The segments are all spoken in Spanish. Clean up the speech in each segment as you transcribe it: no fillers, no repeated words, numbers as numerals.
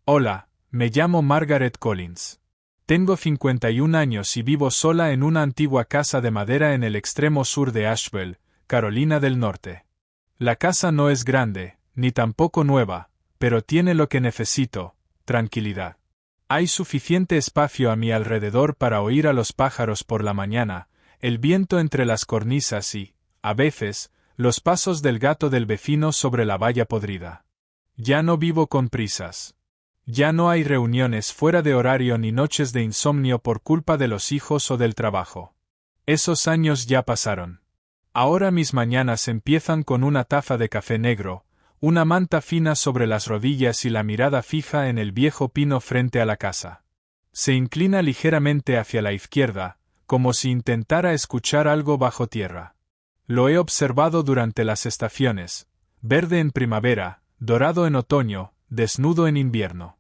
Hola, me llamo Margaret Collins. Tengo 51 años y vivo sola en una antigua casa de madera en el extremo sur de Asheville, Carolina del Norte. La casa no es grande, ni tampoco nueva, pero tiene lo que necesito: tranquilidad. Hay suficiente espacio a mi alrededor para oír a los pájaros por la mañana, el viento entre las cornisas y, a veces, los pasos del gato del vecino sobre la valla podrida. Ya no vivo con prisas. Ya no hay reuniones fuera de horario ni noches de insomnio por culpa de los hijos o del trabajo. Esos años ya pasaron. Ahora mis mañanas empiezan con una taza de café negro, una manta fina sobre las rodillas y la mirada fija en el viejo pino frente a la casa. Se inclina ligeramente hacia la izquierda, como si intentara escuchar algo bajo tierra. Lo he observado durante las estaciones: verde en primavera, dorado en otoño, desnudo en invierno.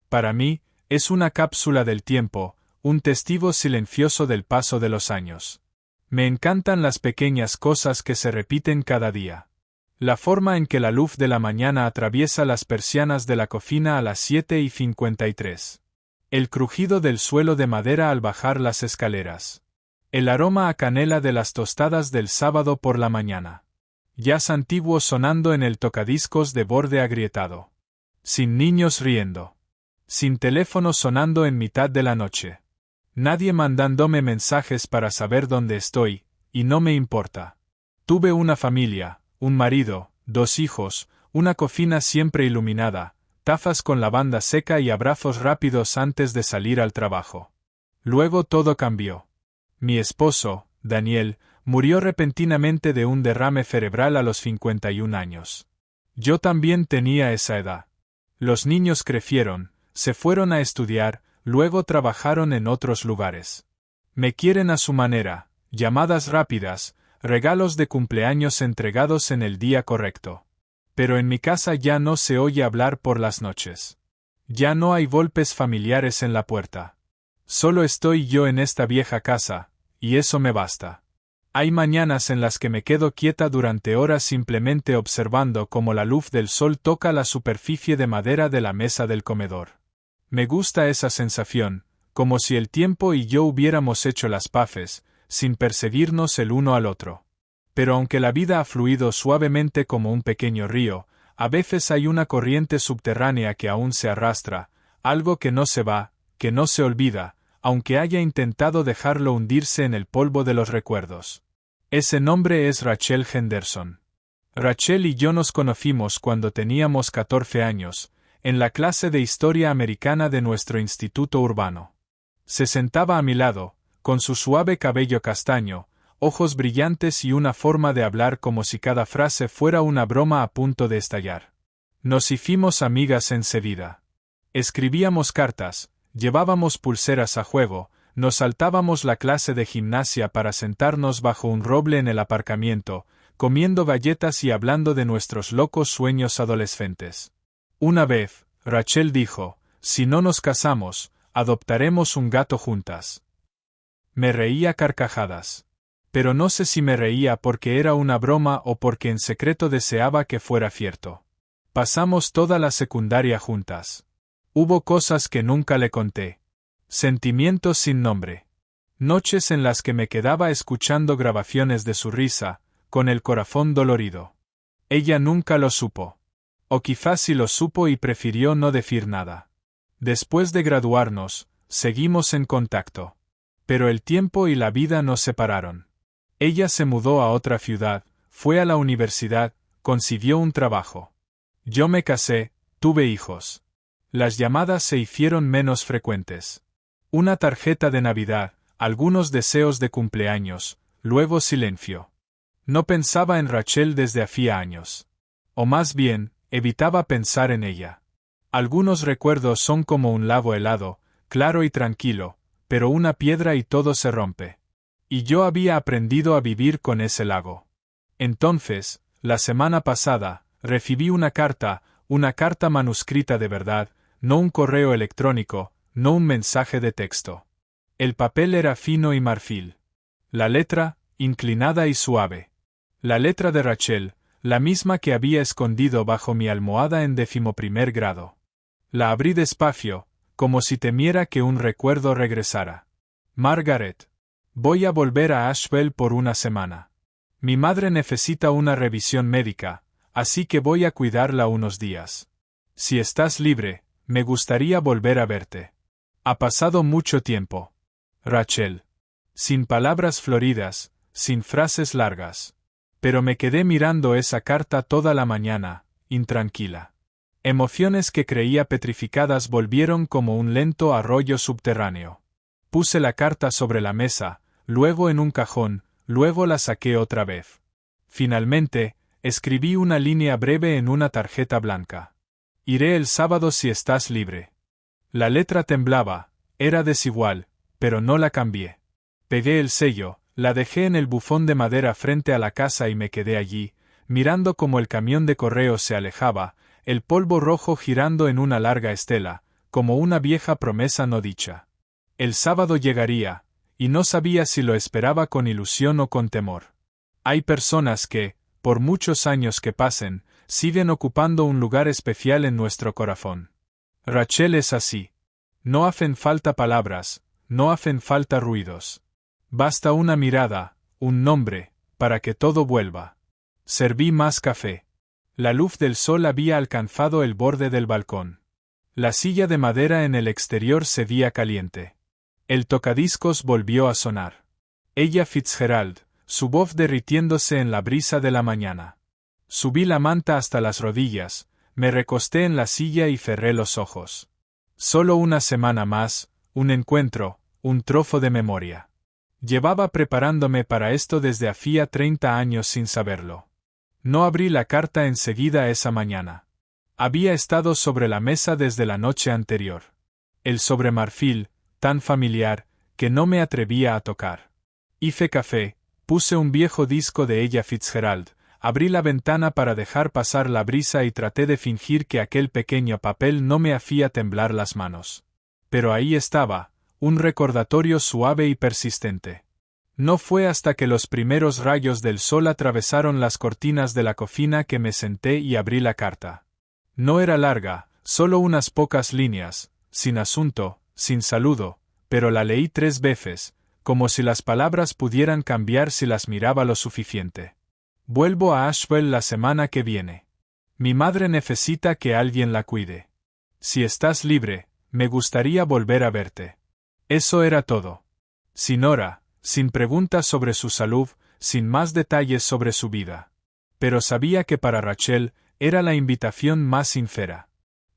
Para mí, es una cápsula del tiempo, un testigo silencioso del paso de los años. Me encantan las pequeñas cosas que se repiten cada día. La forma en que la luz de la mañana atraviesa las persianas de la cocina a las 7:53. El crujido del suelo de madera al bajar las escaleras. El aroma a canela de las tostadas del sábado por la mañana. Jazz antiguo sonando en el tocadiscos de borde agrietado. Sin niños riendo. Sin teléfono sonando en mitad de la noche. Nadie mandándome mensajes para saber dónde estoy, y no me importa. Tuve una familia, un marido, 2 hijos, una cocina siempre iluminada, tazas con lavanda seca y abrazos rápidos antes de salir al trabajo. Luego todo cambió. Mi esposo, Daniel, murió repentinamente de un derrame cerebral a los 51 años. Yo también tenía esa edad. Los niños crecieron, se fueron a estudiar, luego trabajaron en otros lugares. Me quieren a su manera, llamadas rápidas, regalos de cumpleaños entregados en el día correcto. Pero en mi casa ya no se oye hablar por las noches. Ya no hay golpes familiares en la puerta. Solo estoy yo en esta vieja casa, y eso me basta. Hay mañanas en las que me quedo quieta durante horas simplemente observando cómo la luz del sol toca la superficie de madera de la mesa del comedor. Me gusta esa sensación, como si el tiempo y yo hubiéramos hecho las paces, sin perseguirnos el uno al otro. Pero aunque la vida ha fluido suavemente como un pequeño río, a veces hay una corriente subterránea que aún se arrastra, algo que no se va, que no se olvida, aunque haya intentado dejarlo hundirse en el polvo de los recuerdos. Ese nombre es Rachel Henderson. Rachel y yo nos conocimos cuando teníamos 14 años, en la clase de historia americana de nuestro instituto urbano. Se sentaba a mi lado, con su suave cabello castaño, ojos brillantes y una forma de hablar como si cada frase fuera una broma a punto de estallar. Nos hicimos amigas enseguida. Escribíamos cartas, llevábamos pulseras a juego, nos saltábamos la clase de gimnasia para sentarnos bajo un roble en el aparcamiento, comiendo galletas y hablando de nuestros locos sueños adolescentes. Una vez, Rachel dijo: si no nos casamos, adoptaremos un gato juntas. Me reía a carcajadas. Pero no sé si me reía porque era una broma o porque en secreto deseaba que fuera cierto. Pasamos toda la secundaria juntas. Hubo cosas que nunca le conté. Sentimientos sin nombre. Noches en las que me quedaba escuchando grabaciones de su risa, con el corazón dolorido. Ella nunca lo supo. O quizás sí lo supo y prefirió no decir nada. Después de graduarnos, seguimos en contacto. Pero el tiempo y la vida nos separaron. Ella se mudó a otra ciudad, fue a la universidad, consiguió un trabajo. Yo me casé, tuve hijos. Las llamadas se hicieron menos frecuentes. Una tarjeta de Navidad, algunos deseos de cumpleaños, luego silencio. No pensaba en Rachel desde hacía años. O más bien, evitaba pensar en ella. Algunos recuerdos son como un lago helado, claro y tranquilo, pero una piedra y todo se rompe. Y yo había aprendido a vivir con ese lago. Entonces, la semana pasada, recibí una carta manuscrita de verdad, no un correo electrónico, no un mensaje de texto. El papel era fino y marfil. La letra, inclinada y suave. La letra de Rachel, la misma que había escondido bajo mi almohada en 11º grado. La abrí despacio, como si temiera que un recuerdo regresara. Margaret. Voy a volver a Asheville por una semana. Mi madre necesita una revisión médica, así que voy a cuidarla unos días. Si estás libre, me gustaría volver a verte. Ha pasado mucho tiempo. Rachel. Sin palabras floridas, sin frases largas. Pero me quedé mirando esa carta toda la mañana, intranquila. Emociones que creía petrificadas volvieron como un lento arroyo subterráneo. Puse la carta sobre la mesa, luego en un cajón, luego la saqué otra vez. Finalmente, escribí una línea breve en una tarjeta blanca. Iré el sábado si estás libre. La letra temblaba, era desigual, pero no la cambié. Pegué el sello, la dejé en el bufón de madera frente a la casa y me quedé allí, mirando cómo el camión de correos se alejaba, el polvo rojo girando en una larga estela, como una vieja promesa no dicha. El sábado llegaría, y no sabía si lo esperaba con ilusión o con temor. Hay personas que, por muchos años que pasen, siguen ocupando un lugar especial en nuestro corazón. Rachel es así. No hacen falta palabras, no hacen falta ruidos. Basta una mirada, un nombre, para que todo vuelva. Serví más café. La luz del sol había alcanzado el borde del balcón. La silla de madera en el exterior cedía caliente. El tocadiscos volvió a sonar. Ella Fitzgerald, su voz derritiéndose en la brisa de la mañana. Subí la manta hasta las rodillas, me recosté en la silla y cerré los ojos. Solo una semana más, un encuentro, un trozo de memoria. Llevaba preparándome para esto desde hacía 30 años sin saberlo. No abrí la carta enseguida esa mañana. Había estado sobre la mesa desde la noche anterior. El sobre marfil, tan familiar, que no me atrevía a tocar. Hice café, puse un viejo disco de Ella Fitzgerald, abrí la ventana para dejar pasar la brisa y traté de fingir que aquel pequeño papel no me hacía temblar las manos. Pero ahí estaba, un recordatorio suave y persistente. No fue hasta que los primeros rayos del sol atravesaron las cortinas de la cocina que me senté y abrí la carta. No era larga, solo unas pocas líneas, sin asunto, sin saludo, pero la leí 3 veces, como si las palabras pudieran cambiar si las miraba lo suficiente. Vuelvo a Asheville la semana que viene. Mi madre necesita que alguien la cuide. Si estás libre, me gustaría volver a verte. Eso era todo. Sin hora, sin preguntas sobre su salud, sin más detalles sobre su vida. Pero sabía que para Rachel era la invitación más sincera.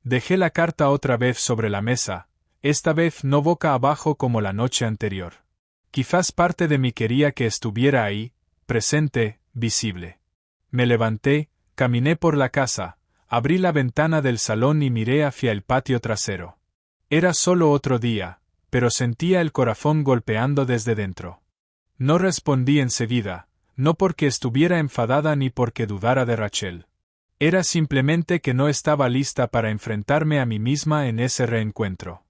Dejé la carta otra vez sobre la mesa, esta vez no boca abajo como la noche anterior. Quizás parte de mí quería que estuviera ahí, presente, visible. Me levanté, caminé por la casa, abrí la ventana del salón y miré hacia el patio trasero. Era solo otro día, pero sentía el corazón golpeando desde dentro. No respondí enseguida, no porque estuviera enfadada ni porque dudara de Rachel. Era simplemente que no estaba lista para enfrentarme a mí misma en ese reencuentro.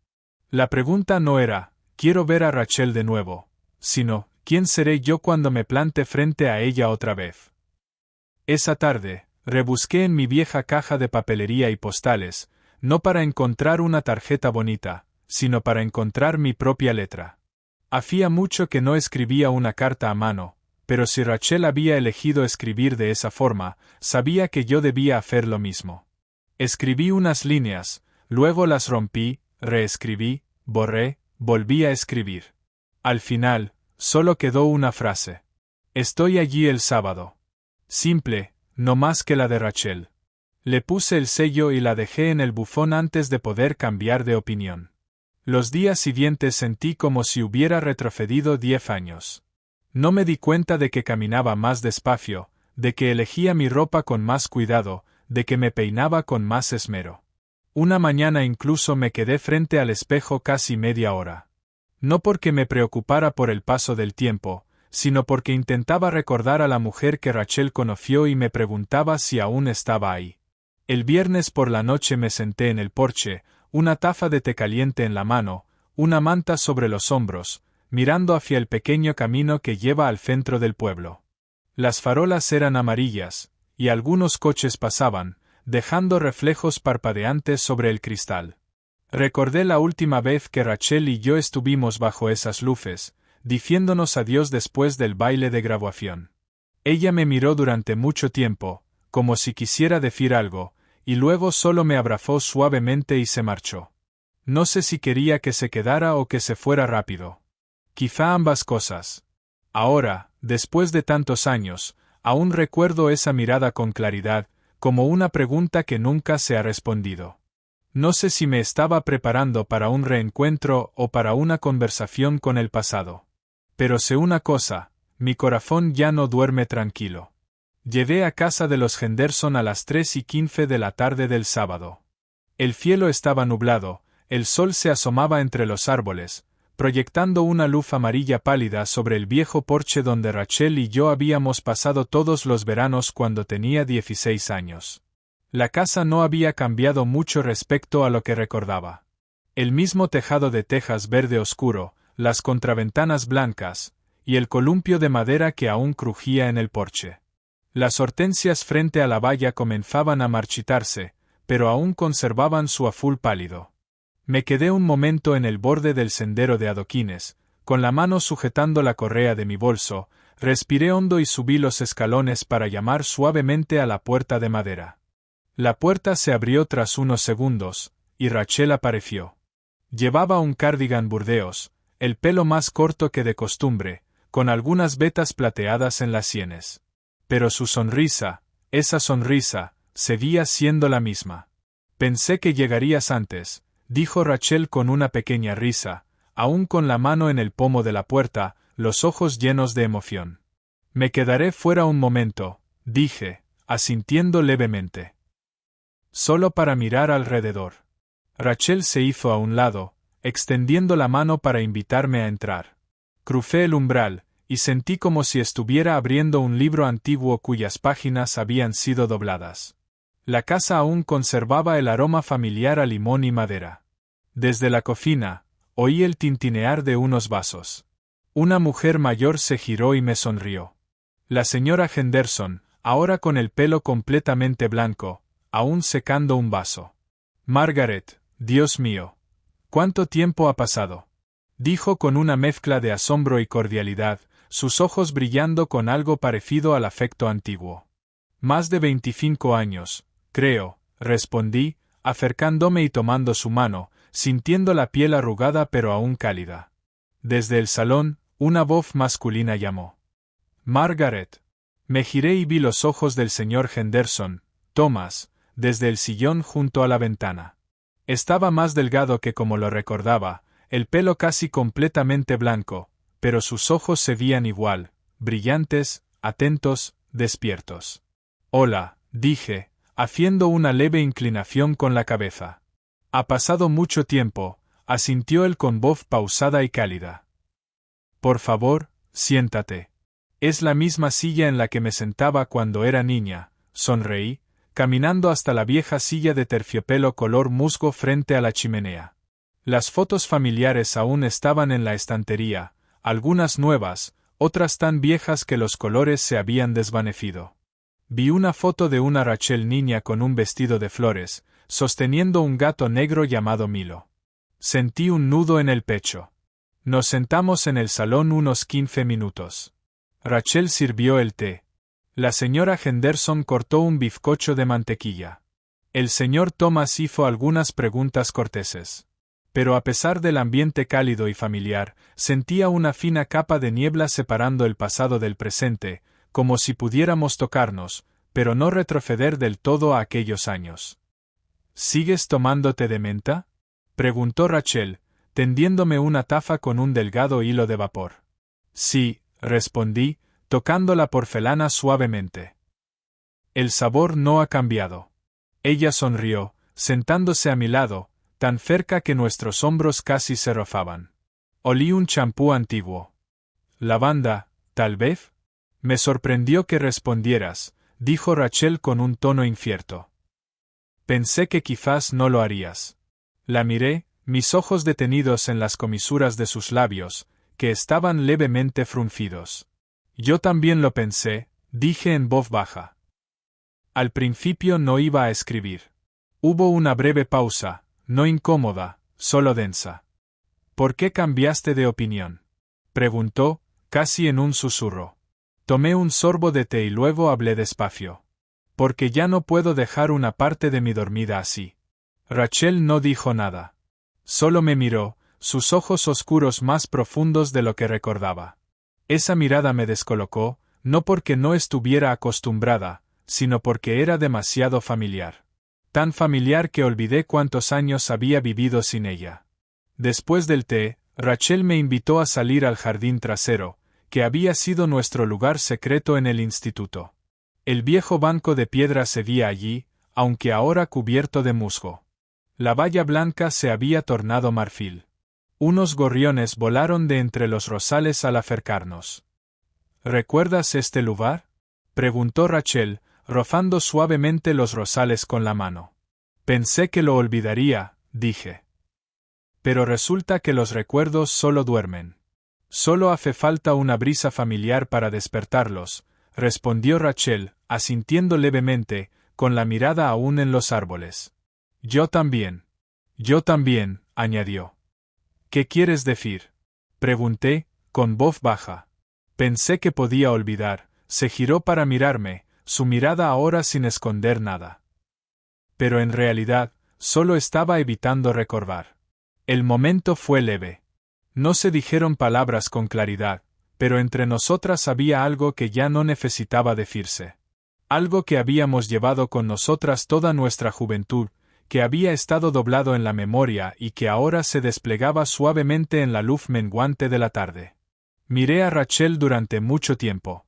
La pregunta no era, quiero ver a Rachel de nuevo, sino, ¿quién seré yo cuando me plante frente a ella otra vez? Esa tarde, rebusqué en mi vieja caja de papelería y postales, no para encontrar una tarjeta bonita, sino para encontrar mi propia letra. Hacía mucho que no escribía una carta a mano, pero si Rachel había elegido escribir de esa forma, sabía que yo debía hacer lo mismo. Escribí unas líneas, luego las rompí, reescribí, borré, volví a escribir. Al final, solo quedó una frase. Estoy allí el sábado. Simple, no más que la de Rachel. Le puse el sello y la dejé en el buzón antes de poder cambiar de opinión. Los días siguientes sentí como si hubiera retrocedido 10 años. No me di cuenta de que caminaba más despacio, de que elegía mi ropa con más cuidado, de que me peinaba con más esmero. Una mañana incluso me quedé frente al espejo casi media hora. No porque me preocupara por el paso del tiempo, sino porque intentaba recordar a la mujer que Rachel conoció y me preguntaba si aún estaba ahí. El viernes por la noche me senté en el porche, una taza de té caliente en la mano, una manta sobre los hombros, mirando hacia el pequeño camino que lleva al centro del pueblo. Las farolas eran amarillas, y algunos coches pasaban, dejando reflejos parpadeantes sobre el cristal. Recordé la última vez que Rachel y yo estuvimos bajo esas luces, diciéndonos adiós después del baile de graduación. Ella me miró durante mucho tiempo, como si quisiera decir algo, y luego solo me abrazó suavemente y se marchó. No sé si quería que se quedara o que se fuera rápido. Quizá ambas cosas. Ahora, después de tantos años, aún recuerdo esa mirada con claridad, como una pregunta que nunca se ha respondido. No sé si me estaba preparando para un reencuentro o para una conversación con el pasado. Pero sé una cosa, mi corazón ya no duerme tranquilo. Llegué a casa de los Henderson a las 3:15 de la tarde del sábado. El cielo estaba nublado, el sol se asomaba entre los árboles, proyectando una luz amarilla pálida sobre el viejo porche donde Rachel y yo habíamos pasado todos los veranos cuando tenía 16 años. La casa no había cambiado mucho respecto a lo que recordaba. El mismo tejado de tejas verde oscuro, las contraventanas blancas, y el columpio de madera que aún crujía en el porche. Las hortensias frente a la valla comenzaban a marchitarse, pero aún conservaban su azul pálido. Me quedé un momento en el borde del sendero de adoquines, con la mano sujetando la correa de mi bolso, respiré hondo y subí los escalones para llamar suavemente a la puerta de madera. La puerta se abrió tras unos segundos, y Rachel apareció. Llevaba un cardigan burdeos, el pelo más corto que de costumbre, con algunas vetas plateadas en las sienes. Pero su sonrisa, esa sonrisa, seguía siendo la misma. Pensé que llegarías antes, dijo Rachel con una pequeña risa, aún con la mano en el pomo de la puerta, los ojos llenos de emoción. Me quedaré fuera un momento, dije, asintiendo levemente. Solo para mirar alrededor. Rachel se hizo a un lado, extendiendo la mano para invitarme a entrar. Crucé el umbral, y sentí como si estuviera abriendo un libro antiguo cuyas páginas habían sido dobladas. La casa aún conservaba el aroma familiar a limón y madera. Desde la cocina, oí el tintinear de unos vasos. Una mujer mayor se giró y me sonrió. La señora Henderson, ahora con el pelo completamente blanco, aún secando un vaso. Margaret, Dios mío. ¿Cuánto tiempo ha pasado? Dijo con una mezcla de asombro y cordialidad, sus ojos brillando con algo parecido al afecto antiguo. Más de 25 años, creo, respondí, acercándome y tomando su mano, sintiendo la piel arrugada pero aún cálida. Desde el salón, una voz masculina llamó. Margaret. Me giré y vi los ojos del señor Henderson, Thomas, desde el sillón junto a la ventana. Estaba más delgado que como lo recordaba, el pelo casi completamente blanco, pero sus ojos se veían igual, brillantes, atentos, despiertos. Hola, dije, haciendo una leve inclinación con la cabeza. Ha pasado mucho tiempo, asintió él con voz pausada y cálida. Por favor, siéntate. Es la misma silla en la que me sentaba cuando era niña, sonreí, caminando hasta la vieja silla de terciopelo color musgo frente a la chimenea. Las fotos familiares aún estaban en la estantería, algunas nuevas, otras tan viejas que los colores se habían desvanecido. Vi una foto de una Rachel niña con un vestido de flores, sosteniendo un gato negro llamado Milo. Sentí un nudo en el pecho. Nos sentamos en el salón unos 15 minutos. Rachel sirvió el té. La señora Henderson cortó un bizcocho de mantequilla. El señor Thomas hizo algunas preguntas corteses. Pero a pesar del ambiente cálido y familiar, sentía una fina capa de niebla separando el pasado del presente, como si pudiéramos tocarnos, pero no retroceder del todo a aquellos años. ¿Sigues tomándote de menta?, preguntó Rachel, tendiéndome una taza con un delgado hilo de vapor. Sí, respondí, tocando la porcelana suavemente. El sabor no ha cambiado. Ella sonrió, sentándose a mi lado, tan cerca que nuestros hombros casi se rozaban. Olí un champú antiguo. ¿Lavanda, tal vez? Me sorprendió que respondieras, dijo Rachel con un tono incierto. Pensé que quizás no lo harías. La miré, mis ojos detenidos en las comisuras de sus labios, que estaban levemente fruncidos. Yo también lo pensé, dije en voz baja. Al principio no iba a escribir. Hubo una breve pausa, no incómoda, solo densa. ¿Por qué cambiaste de opinión?, preguntó, casi en un susurro. Tomé un sorbo de té y luego hablé despacio. Porque ya no puedo dejar una parte de mi dormida así. Rachel no dijo nada. Solo me miró, sus ojos oscuros más profundos de lo que recordaba. Esa mirada me descolocó, no porque no estuviera acostumbrada, sino porque era demasiado familiar. Tan familiar que olvidé cuántos años había vivido sin ella. Después del té, Rachel me invitó a salir al jardín trasero, que había sido nuestro lugar secreto en el instituto. El viejo banco de piedra se veía allí, aunque ahora cubierto de musgo. La valla blanca se había tornado marfil. Unos gorriones volaron de entre los rosales al acercarnos. ¿Recuerdas este lugar?, preguntó Rachel, rozando suavemente los rosales con la mano. Pensé que lo olvidaría, dije. Pero resulta que los recuerdos solo duermen. Solo hace falta una brisa familiar para despertarlos, respondió Rachel, asintiendo levemente, con la mirada aún en los árboles. Yo también, añadió. ¿Qué quieres decir?, pregunté, con voz baja. Pensé que podía olvidar, se giró para mirarme, su mirada ahora sin esconder nada. Pero en realidad, solo estaba evitando recordar. El momento fue leve. No se dijeron palabras con claridad, pero entre nosotras había algo que ya no necesitaba decirse. Algo que habíamos llevado con nosotras toda nuestra juventud, que había estado doblado en la memoria y que ahora se desplegaba suavemente en la luz menguante de la tarde. Miré a Rachel durante mucho tiempo.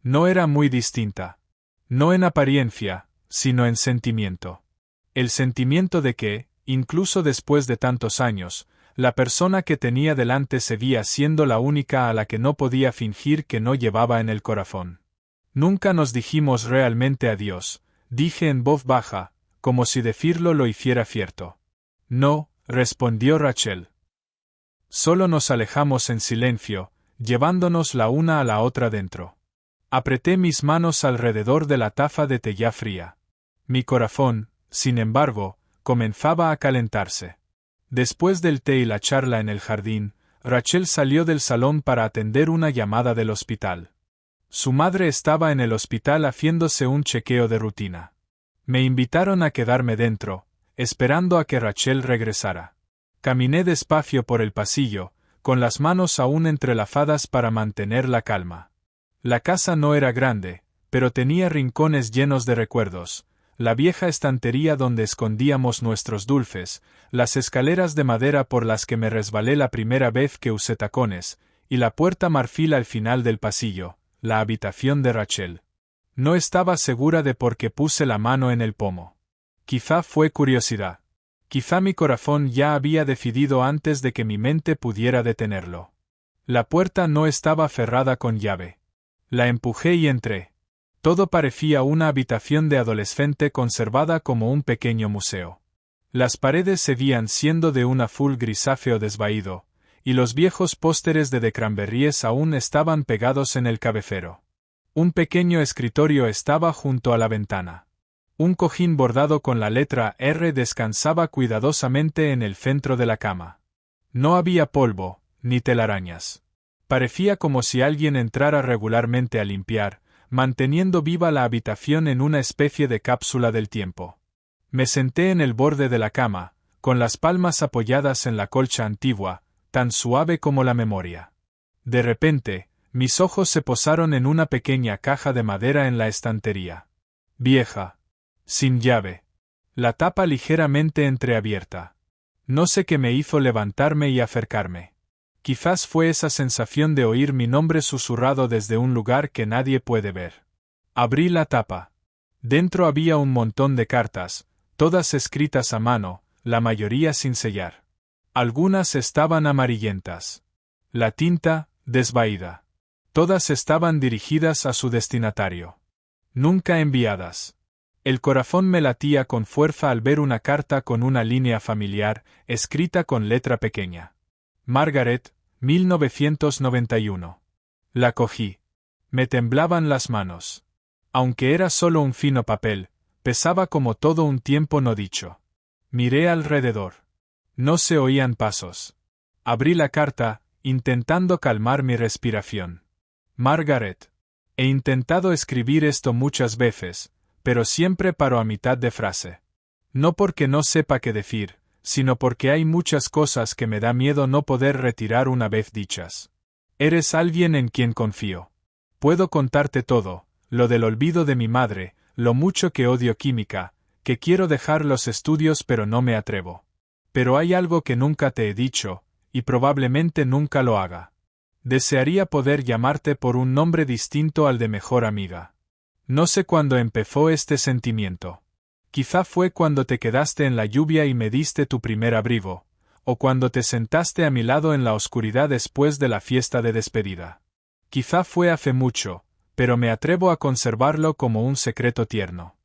No era muy distinta. No en apariencia, sino en sentimiento. El sentimiento de que, incluso después de tantos años, la persona que tenía delante seguía siendo la única a la que no podía fingir que no llevaba en el corazón. Nunca nos dijimos realmente adiós, dije en voz baja, como si decirlo lo hiciera cierto. No, respondió Rachel. Solo nos alejamos en silencio, llevándonos la una a la otra dentro. Apreté mis manos alrededor de la taza de té ya fría. Mi corazón, sin embargo, comenzaba a calentarse. Después del té y la charla en el jardín, Rachel salió del salón para atender una llamada del hospital. Su madre estaba en el hospital haciéndose un chequeo de rutina. Me invitaron a quedarme dentro, esperando a que Rachel regresara. Caminé despacio por el pasillo, con las manos aún entrelazadas para mantener la calma. La casa no era grande, pero tenía rincones llenos de recuerdos. La vieja estantería donde escondíamos nuestros dulces, las escaleras de madera por las que me resbalé la primera vez que usé tacones, y la puerta marfil al final del pasillo, la habitación de Rachel. No estaba segura de por qué puse la mano en el pomo. Quizá fue curiosidad. Quizá mi corazón ya había decidido antes de que mi mente pudiera detenerlo. La puerta no estaba cerrada con llave. La empujé y entré. Todo parecía una habitación de adolescente conservada como un pequeño museo. Las paredes seguían siendo de un azul grisáceo desvaído, y los viejos pósteres de The Cranberries aún estaban pegados en el cabecero. Un pequeño escritorio estaba junto a la ventana. Un cojín bordado con la letra R descansaba cuidadosamente en el centro de la cama. No había polvo, ni telarañas. Parecía como si alguien entrara regularmente a limpiar, manteniendo viva la habitación en una especie de cápsula del tiempo. Me senté en el borde de la cama, con las palmas apoyadas en la colcha antigua, tan suave como la memoria. De repente, mis ojos se posaron en una pequeña caja de madera en la estantería. Vieja. Sin llave. La tapa ligeramente entreabierta. No sé qué me hizo levantarme y acercarme. Quizás fue esa sensación de oír mi nombre susurrado desde un lugar que nadie puede ver. Abrí la tapa. Dentro había un montón de cartas, todas escritas a mano, la mayoría sin sellar. Algunas estaban amarillentas. La tinta, desvaída. Todas estaban dirigidas a su destinatario. Nunca enviadas. El corazón me latía con fuerza al ver una carta con una línea familiar, escrita con letra pequeña. Margaret, 1991. La cogí. Me temblaban las manos. Aunque era solo un fino papel, pesaba como todo un tiempo no dicho. Miré alrededor. No se oían pasos. Abrí la carta, intentando calmar mi respiración. Margaret. He intentado escribir esto muchas veces, pero siempre paro a mitad de frase. No porque no sepa qué decir, sino porque hay muchas cosas que me da miedo no poder retirar una vez dichas. Eres alguien en quien confío. Puedo contarte todo, lo del olvido de mi madre, lo mucho que odio química, que quiero dejar los estudios pero no me atrevo. Pero hay algo que nunca te he dicho, y probablemente nunca lo haga. Desearía poder llamarte por un nombre distinto al de mejor amiga. No sé cuándo empezó este sentimiento. Quizá fue cuando te quedaste en la lluvia y me diste tu primer abrigo, o cuando te sentaste a mi lado en la oscuridad después de la fiesta de despedida. Quizá fue hace mucho, pero me atrevo a conservarlo como un secreto tierno.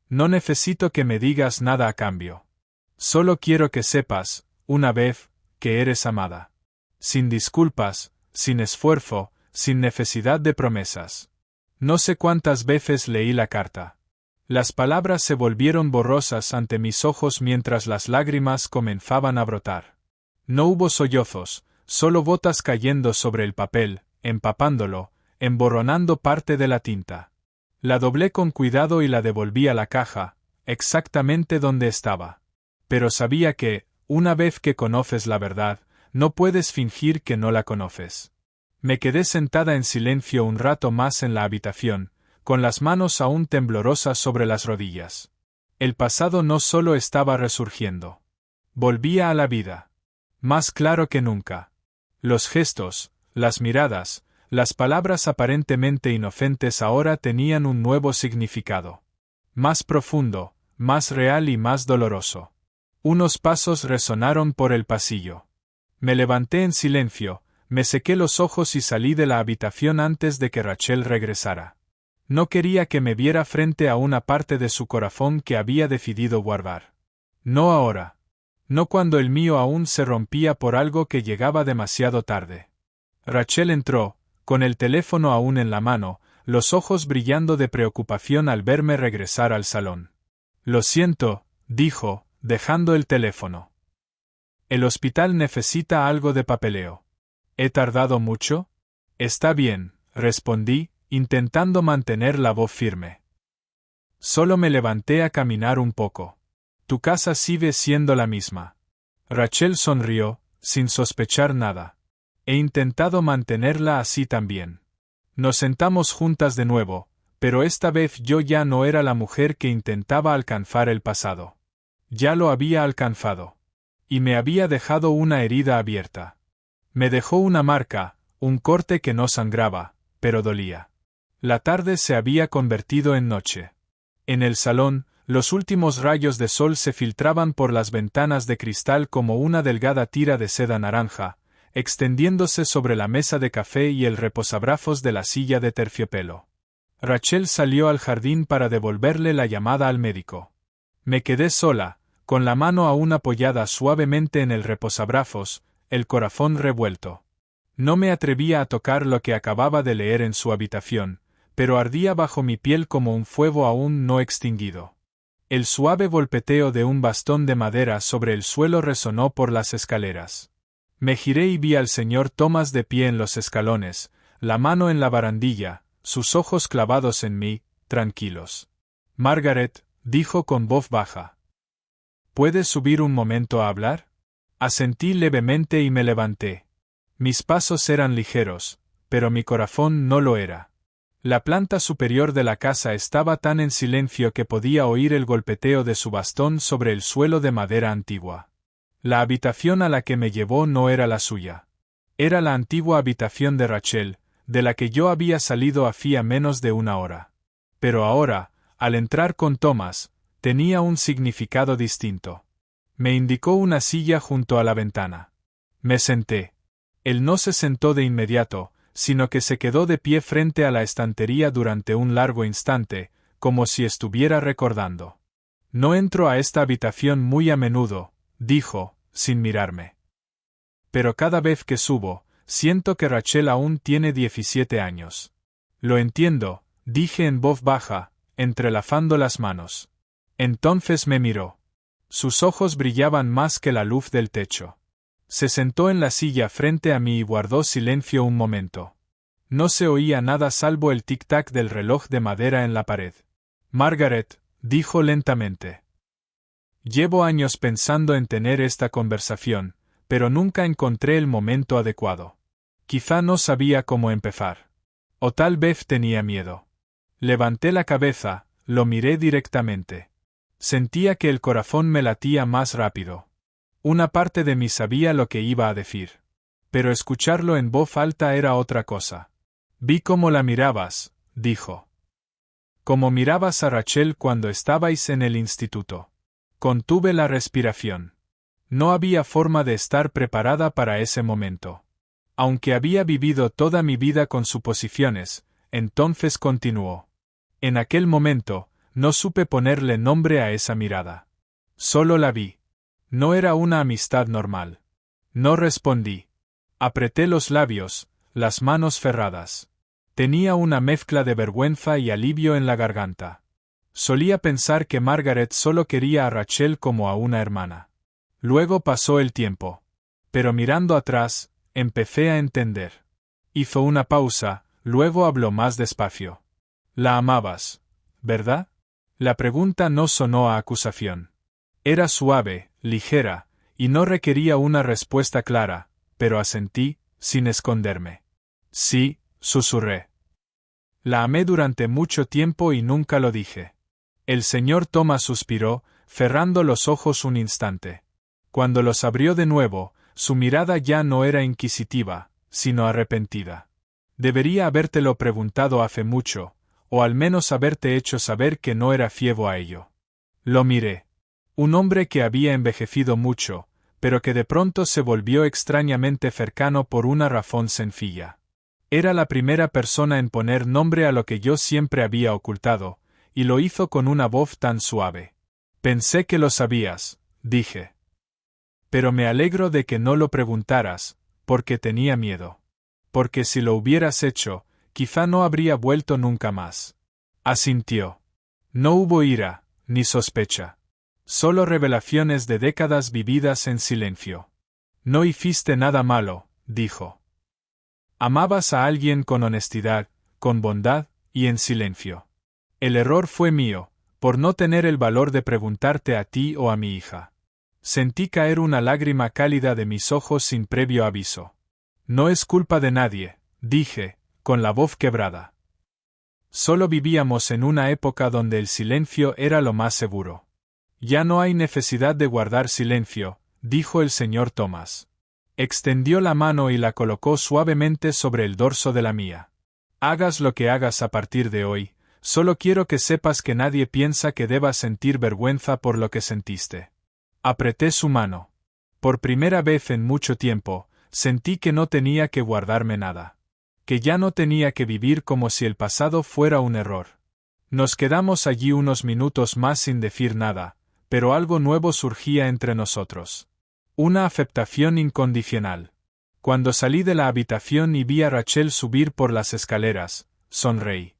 No necesito que me digas nada a cambio. Solo quiero que sepas, una vez, que eres amada. Sin disculpas, sin esfuerzo, sin necesidad de promesas. No sé cuántas veces leí la carta. Las palabras se volvieron borrosas ante mis ojos mientras las lágrimas comenzaban a brotar. No hubo sollozos, solo gotas cayendo sobre el papel, empapándolo, emborronando parte de la tinta. La doblé con cuidado y la devolví a la caja, exactamente donde estaba. Pero sabía que, una vez que conoces la verdad, no puedes fingir que no la conoces. Me quedé sentada en silencio un rato más en la habitación, con las manos aún temblorosas sobre las rodillas. El pasado no solo estaba resurgiendo. Volvía a la vida. Más claro que nunca. Los gestos, las miradas, las palabras aparentemente inocentes ahora tenían un nuevo significado. Más profundo, más real y más doloroso. Unos pasos resonaron por el pasillo. Me levanté en silencio, me sequé los ojos y salí de la habitación antes de que Rachel regresara. No quería que me viera frente a una parte de su corazón que había decidido guardar. No ahora. No cuando el mío aún se rompía por algo que llegaba demasiado tarde. Rachel entró, con el teléfono aún en la mano, los ojos brillando de preocupación al verme regresar al salón. Lo siento, dijo, dejando el teléfono. El hospital necesita algo de papeleo. ¿He tardado mucho? Está bien, respondí, intentando mantener la voz firme. Solo me levanté a caminar un poco. Tu casa sigue siendo la misma. Rachel sonrió, sin sospechar nada. He intentado mantenerla así también. Nos sentamos juntas de nuevo, pero esta vez yo ya no era la mujer que intentaba alcanzar el pasado. Ya lo había alcanzado. Y me había dejado una herida abierta. Me dejó una marca, un corte que no sangraba, pero dolía. La tarde se había convertido en noche. En el salón, los últimos rayos de sol se filtraban por las ventanas de cristal como una delgada tira de seda naranja, extendiéndose sobre la mesa de café y el reposabrazos de la silla de terciopelo. Rachel salió al jardín para devolverle la llamada al médico. Me quedé sola, con la mano aún apoyada suavemente en el reposabrazos, el corazón revuelto. No me atrevía a tocar lo que acababa de leer en su habitación, pero ardía bajo mi piel como un fuego aún no extinguido. El suave golpeteo de un bastón de madera sobre el suelo resonó por las escaleras. Me giré y vi al señor Thomas de pie en los escalones, la mano en la barandilla, sus ojos clavados en mí, tranquilos. Margaret, dijo con voz baja. ¿Puedes subir un momento a hablar? Asentí levemente y me levanté. Mis pasos eran ligeros, pero mi corazón no lo era. La planta superior de la casa estaba tan en silencio que podía oír el golpeteo de su bastón sobre el suelo de madera antigua. La habitación a la que me llevó no era la suya. Era la antigua habitación de Rachel, de la que yo había salido hacía menos de una hora. Pero ahora, al entrar con Thomas, tenía un significado distinto. Me indicó una silla junto a la ventana. Me senté. Él no se sentó de inmediato, sino que se quedó de pie frente a la estantería durante un largo instante, como si estuviera recordando. No entro a esta habitación muy a menudo, dijo, sin mirarme. Pero cada vez que subo, siento que Rachel aún tiene 17 años. Lo entiendo, dije en voz baja, entrelazando las manos. Entonces me miró. Sus ojos brillaban más que la luz del techo. Se sentó en la silla frente a mí y guardó silencio un momento. No se oía nada salvo el tic-tac del reloj de madera en la pared. Margaret, dijo lentamente. Llevo años pensando en tener esta conversación, pero nunca encontré el momento adecuado. Quizá no sabía cómo empezar. O tal vez tenía miedo. Levanté la cabeza, lo miré directamente. Sentía que el corazón me latía más rápido. Una parte de mí sabía lo que iba a decir. Pero escucharlo en voz alta era otra cosa. Vi cómo la mirabas, dijo. Como mirabas a Rachel cuando estabais en el instituto. Contuve la respiración. No había forma de estar preparada para ese momento. Aunque había vivido toda mi vida con suposiciones, entonces continuó. En aquel momento, no supe ponerle nombre a esa mirada. Solo la vi. No era una amistad normal. No respondí. Apreté los labios, las manos cerradas. Tenía una mezcla de vergüenza y alivio en la garganta. Solía pensar que Margaret solo quería a Rachel como a una hermana. Luego pasó el tiempo. Pero mirando atrás, empecé a entender. Hizo una pausa, luego habló más despacio. La amabas, ¿verdad? La pregunta no sonó a acusación. Era suave, ligera, y no requería una respuesta clara, pero asentí, sin esconderme. Sí, susurré. La amé durante mucho tiempo y nunca lo dije. El señor Thomas suspiró, cerrando los ojos un instante. Cuando los abrió de nuevo, su mirada ya no era inquisitiva, sino arrepentida. Debería habértelo preguntado hace mucho, o al menos haberte hecho saber que no era fiero a ello. Lo miré. Un hombre que había envejecido mucho, pero que de pronto se volvió extrañamente cercano por una razón sencilla. Era la primera persona en poner nombre a lo que yo siempre había ocultado, y lo hizo con una voz tan suave. Pensé que lo sabías, dije. Pero me alegro de que no lo preguntaras, porque tenía miedo. Porque si lo hubieras hecho, quizá no habría vuelto nunca más. Asintió. No hubo ira, ni sospecha. Solo revelaciones de décadas vividas en silencio. No hiciste nada malo, dijo. Amabas a alguien con honestidad, con bondad, y en silencio. El error fue mío, por no tener el valor de preguntarte a ti o a mi hija. Sentí caer una lágrima cálida de mis ojos sin previo aviso. No es culpa de nadie, dije, con la voz quebrada. Solo vivíamos en una época donde el silencio era lo más seguro. Ya no hay necesidad de guardar silencio, dijo el señor Thomas. Extendió la mano y la colocó suavemente sobre el dorso de la mía. Hagas lo que hagas a partir de hoy, solo quiero que sepas que nadie piensa que debas sentir vergüenza por lo que sentiste. Apreté su mano. Por primera vez en mucho tiempo, sentí que no tenía que guardarme nada. Que ya no tenía que vivir como si el pasado fuera un error. Nos quedamos allí unos minutos más sin decir nada, pero algo nuevo surgía entre nosotros. Una aceptación incondicional. Cuando salí de la habitación y vi a Rachel subir por las escaleras, sonreí.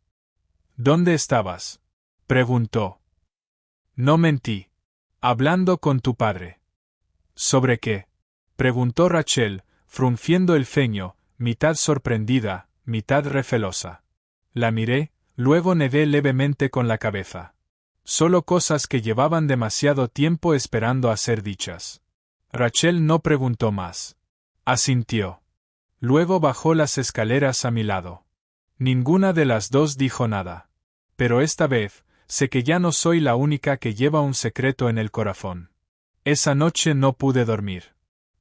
¿Dónde estabas?, preguntó. No mentí. Hablando con tu padre. ¿Sobre qué?, preguntó Rachel, frunciendo el ceño, mitad sorprendida, mitad recelosa. La miré, luego negué levemente con la cabeza. Solo cosas que llevaban demasiado tiempo esperando a ser dichas. Rachel no preguntó más. Asintió. Luego bajó las escaleras a mi lado. Ninguna de las dos dijo nada. Pero esta vez, sé que ya no soy la única que lleva un secreto en el corazón. Esa noche no pude dormir.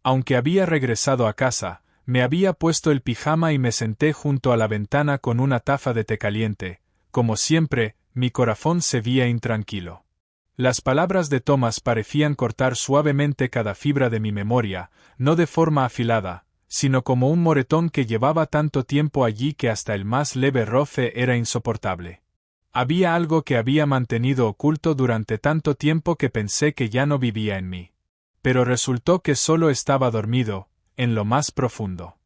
Aunque había regresado a casa, me había puesto el pijama y me senté junto a la ventana con una taza de té caliente. Como siempre, mi corazón se veía intranquilo. Las palabras de Thomas parecían cortar suavemente cada fibra de mi memoria, no de forma afilada, sino como un moretón que llevaba tanto tiempo allí que hasta el más leve roce era insoportable. Había algo que había mantenido oculto durante tanto tiempo que pensé que ya no vivía en mí. Pero resultó que solo estaba dormido, en lo más profundo.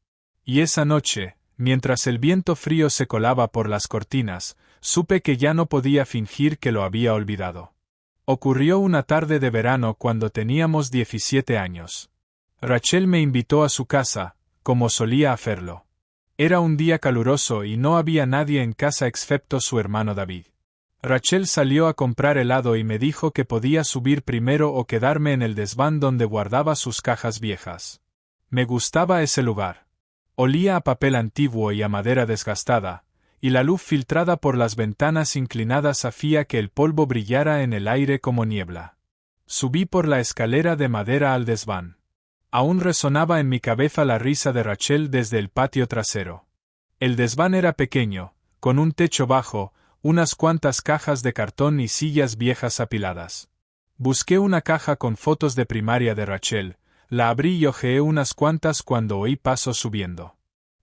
Y esa noche, Mientras el viento frío se colaba por las cortinas, supe que ya no podía fingir que lo había olvidado. Ocurrió una tarde de verano cuando teníamos 17 años. Rachel me invitó a su casa, como solía hacerlo. Era un día caluroso y no había nadie en casa excepto su hermano David. Rachel salió a comprar helado y me dijo que podía subir primero o quedarme en el desván donde guardaba sus cajas viejas. Me gustaba ese lugar. Olía a papel antiguo y a madera desgastada, y la luz filtrada por las ventanas inclinadas hacía que el polvo brillara en el aire como niebla. Subí por la escalera de madera al desván. Aún resonaba en mi cabeza la risa de Rachel desde el patio trasero. El desván era pequeño, con un techo bajo, unas cuantas cajas de cartón y sillas viejas apiladas. Busqué una caja con fotos de primaria de Rachel, la abrí y hojeé unas cuantas cuando oí pasos subiendo.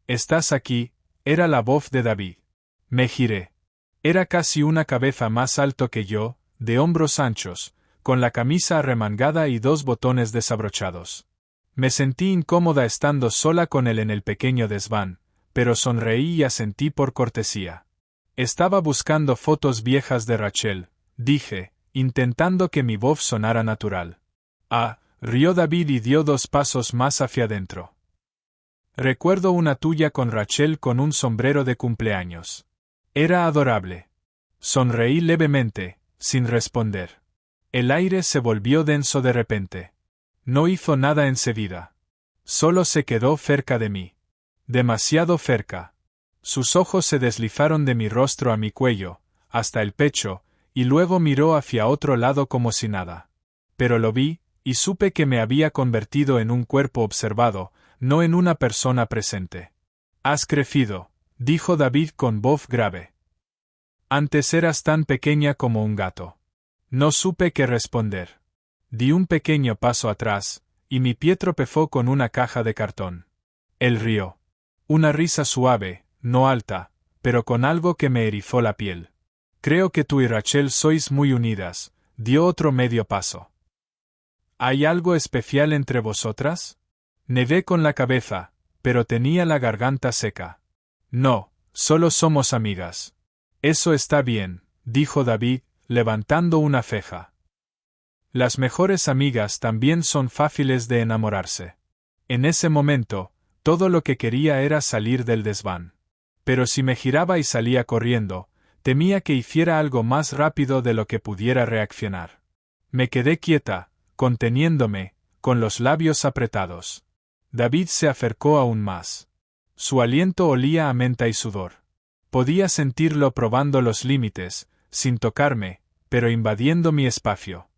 «¿Estás aquí?», era la voz de David. Me giré. Era casi una cabeza más alto que yo, de hombros anchos, con la camisa arremangada y 2 botones desabrochados. Me sentí incómoda estando sola con él en el pequeño desván, pero sonreí y asentí por cortesía. Estaba buscando fotos viejas de Rachel, dije, intentando que mi voz sonara natural. «Ah», rió David y dio 2 pasos más hacia adentro. «Recuerdo una tuya con Rachel con un sombrero de cumpleaños. Era adorable». Sonreí levemente, sin responder. El aire se volvió denso de repente. No hizo nada enseguida. Solo se quedó cerca de mí. Demasiado cerca. Sus ojos se deslizaron de mi rostro a mi cuello, hasta el pecho, y luego miró hacia otro lado como si nada. Pero lo vi, y supe que me había convertido en un cuerpo observado, no en una persona presente. «Has crecido», dijo David con voz grave. «Antes eras tan pequeña como un gato». No supe qué responder. Di un pequeño paso atrás, y mi pie tropezó con una caja de cartón. Él rió. Una risa suave, no alta, pero con algo que me erizó la piel. «Creo que tú y Rachel sois muy unidas», dio otro medio paso. «¿Hay algo especial entre vosotras?» Negué con la cabeza, pero tenía la garganta seca. «No, solo somos amigas». «Eso está bien», dijo David, levantando una ceja. «Las mejores amigas también son fáciles de enamorarse». En ese momento, todo lo que quería era salir del desván. Pero si me giraba y salía corriendo, temía que hiciera algo más rápido de lo que pudiera reaccionar. Me quedé quieta, conteniéndome, con los labios apretados. David se acercó aún más. Su aliento olía a menta y sudor. Podía sentirlo probando los límites, sin tocarme, pero invadiendo mi espacio.